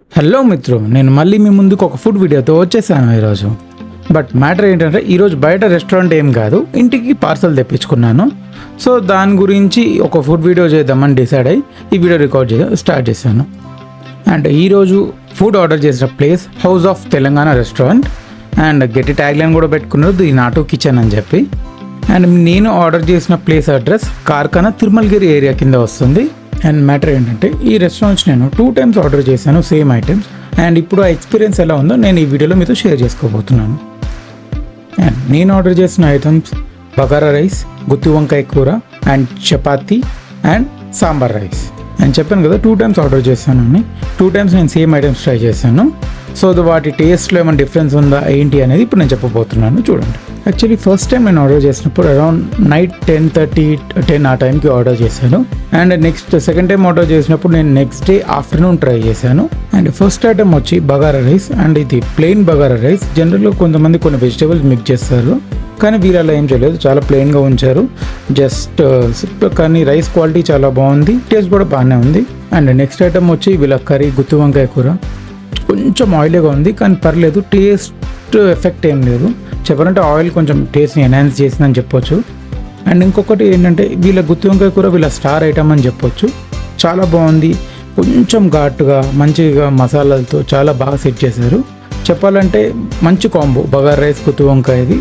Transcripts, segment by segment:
Hello మిత్రు, నేను మళ్ళీ మీ ముందుకు ఒక ఫుడ్ వీడియోతో వచ్చేసాను ఈరోజు. బట్ మ్యాటర్ ఏంటంటే ఈరోజు బయట రెస్టారెంట్ ఏం కాదు, ఇంటికి పార్సల్ తెప్పించుకున్నాను. సో దాని గురించి ఒక ఫుడ్ వీడియో చేద్దామని డిసైడ్ అయ్యి ఈ వీడియో స్టార్ట్ చేశాను. అండ్ ఈరోజు ఫుడ్ ఆర్డర్ చేసిన place house of Telangana restaurant. And గట్టి ట్యాగ్ లైన్ కూడా పెట్టుకున్నారు, ది నాటు కిచెన్ అని చెప్పి. అండ్ నేను ఆర్డర్ చేసిన ప్లేస్ అడ్రస్ కార్ఖానా తిరుమలగిరి ఏరియా కింద వస్తుంది. అండ్ మ్యాటర్ ఏంటంటే ఈ రెస్టారెంట్స్ నేను 2 times ఆర్డర్ చేశాను, సేమ్ ఐటమ్స్. అండ్ ఇప్పుడు ఆ ఎక్స్పీరియన్స్ ఎలా ఉందో నేను ఈ వీడియోలో మీతో షేర్ చేసుకోబోతున్నాను. అండ్ నేను ఆర్డర్ చేసిన ఐటమ్స్ బగారా రైస్, గుత్తి వంకాయ కూర and chapati and sambar rice. నేను చెప్పాను కదా 2 times ఆర్డర్ చేశాను అని. 2 times నేను సేమ్ ఐటమ్స్ ట్రై చేశాను. సో వాటి టేస్ట్లో ఏమైనా డిఫరెన్స్ ఉందా ఏంటి అనేది ఇప్పుడు నేను చెప్పబోతున్నాను, చూడండి. యాక్చువల్లీ ఫస్ట్ టైం నేను ఆర్డర్ చేసినప్పుడు అరౌండ్ నైట్ 10:30 ఆ టైంకి ఆర్డర్ చేశాను. అండ్ సెకండ్ టైం ఆర్డర్ చేసినప్పుడు నేను నెక్స్ట్ డే ఆఫ్టర్నూన్ ట్రై చేశాను. అండ్ ఫస్ట్ ఐటమ్ వచ్చి బగారా రైస్. అండ్ ఇది ప్లెయిన్ బగారా రైస్. జనరల్గా కొంతమంది కొన్ని వెజిటేబుల్స్ మిక్స్ చేస్తారు, కానీ వీరు అలా ఏం చేయలేదు, చాలా ప్లెయిన్గా ఉంచారు జస్ట్. కానీ రైస్ క్వాలిటీ చాలా బాగుంది, టేస్ట్ కూడా బాగానే ఉంది. అండ్ నెక్స్ట్ ఐటమ్ వచ్చి వీళ్ళ కర్రీ గుత్తి వంకాయ కూర. కొంచెం ఆయిలీగా ఉంది కానీ పర్లేదు, టేస్ట్ ఎఫెక్ట్ ఏం లేదు. చెప్పాలంటే ఆయిల్ కొంచెం టేస్ట్ని ఎన్హాన్స్ చేసిందని చెప్పొచ్చు. అండ్ ఇంకొకటి ఏంటంటే వీళ్ళ గుత్తి వంకాయ కూర వీళ్ళ స్టార్ ఐటమ్ అని చెప్పొచ్చు. చాలా బాగుంది, కొంచెం ఘాటుగా మంచిగా మసాలాలతో చాలా బాగా సెట్ చేశారు. చెప్పాలంటే మంచి కాంబో బగారా రైస్ గుత్తి వంకాయది.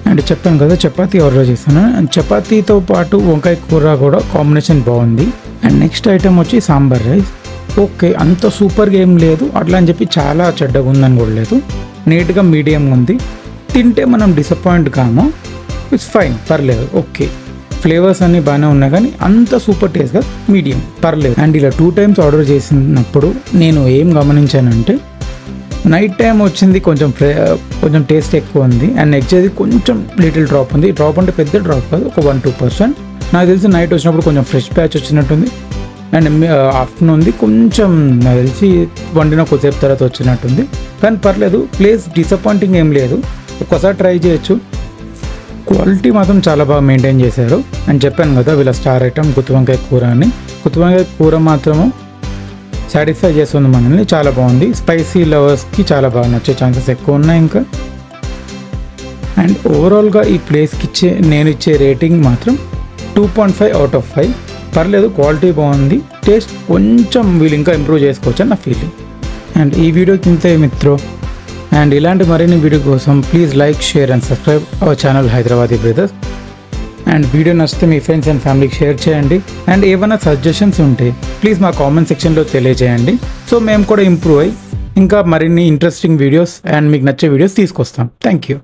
అండ్ చెప్పాను కదా చపాతీ ఆర్డర్ చేశాను. అండ్ చపాతీతో పాటు వంకాయ కూర కూడా కాంబినేషన్ బాగుంది. అండ్ నెక్స్ట్ ఐటమ్ వచ్చి సాంబార్ రైస్. ఓకే, అంత సూపర్గా ఏం లేదు, అట్లా అని చెప్పి చాలా చెడ్డగా ఉందని కూడా లేదు, నీట్గా మీడియంగా ఉంది. తింటే మనం డిసప్పాయింట్ కాము, ఇట్స్ ఫైన్, పర్లేదు, ఓకే. ఫ్లేవర్స్ అన్నీ బాగానే ఉన్నాయి కానీ అంత సూపర్ టేస్ట్గా మీడియం, పర్లేదు. అండ్ ఇలా 2 times ఆర్డర్ చేసినప్పుడు నేను ఏం గమనించానంటే నైట్ టైం వచ్చింది కొంచెం టేస్ట్ ఎక్కువ ఉంది. అండ్ నెక్స్ట్ అది కొంచెం లిటిల్ డ్రాప్ ఉంది. డ్రాప్ అంటే పెద్ద డ్రాప్ కాదు, ఒక 1-2%. నాకు తెలిసి నైట్ వచ్చినప్పుడు కొంచెం ఫ్రెష్ ప్యాచ్ వచ్చినట్టుంది. అండ్ ఆఫ్టర్నూన్ ఉంది కొంచెం, నాకు తెలిసి వండిన కొద్దిసేపు తర్వాత వచ్చినట్టుంది. కానీ పర్లేదు, ప్లేస్ డిసప్పాయింటింగ్ ఏం లేదు, ఒక్కసారి ట్రై చేయొచ్చు. క్వాలిటీ మాత్రం చాలా బాగా మెయింటైన్ చేశారు. అని చెప్పాను కదా వీళ్ళ స్టార్ ఐటమ్ గుత్తి వంకాయ కూర అని. గుత్తి వంకాయ కూర మాత్రము సాటిస్ఫై చేస్తుంది మనల్ని, చాలా బాగుంది. స్పైసీ లవర్స్కి చాలా బాగా నచ్చే ఛాన్సెస్ ఎక్కువ ఉన్నాయి ఇంకా. అండ్ ఓవరాల్గా ఈ ప్లేస్కి నేను ఇచ్చే రేటింగ్ మాత్రం 2.5 out of 5. పర్లేదు, క్వాలిటీ బాగుంది, టేస్ట్ కొంచెం వీళ్ళు ఇంకా ఇంప్రూవ్ చేసుకోవచ్చు అని నా ఫీలింగ్. అండ్ ఈ వీడియోకి ఇంతే మిత్రో. అండ్ ఇలాంటి మరిన్ని వీడియో కోసం please like, share and subscribe our channel Hyderabadi brothers. And video నచ్చితే మీ ఫ్రెండ్స్ అండ్ ఫ్యామిలీకి షేర్ చేయండి. అండ్ ఏమైనా సజెషన్స్ ఉంటే ప్లీజ్ మా కామెంట్ సెక్షన్లో తెలియజేయండి. సో మేము కూడా ఇంప్రూవ్ అయ్యి ఇంకా మరిన్ని ఇంట్రెస్టింగ్ వీడియోస్ అండ్ మీకు నచ్చే వీడియోస్ తీసుకొస్తాం. Thank you.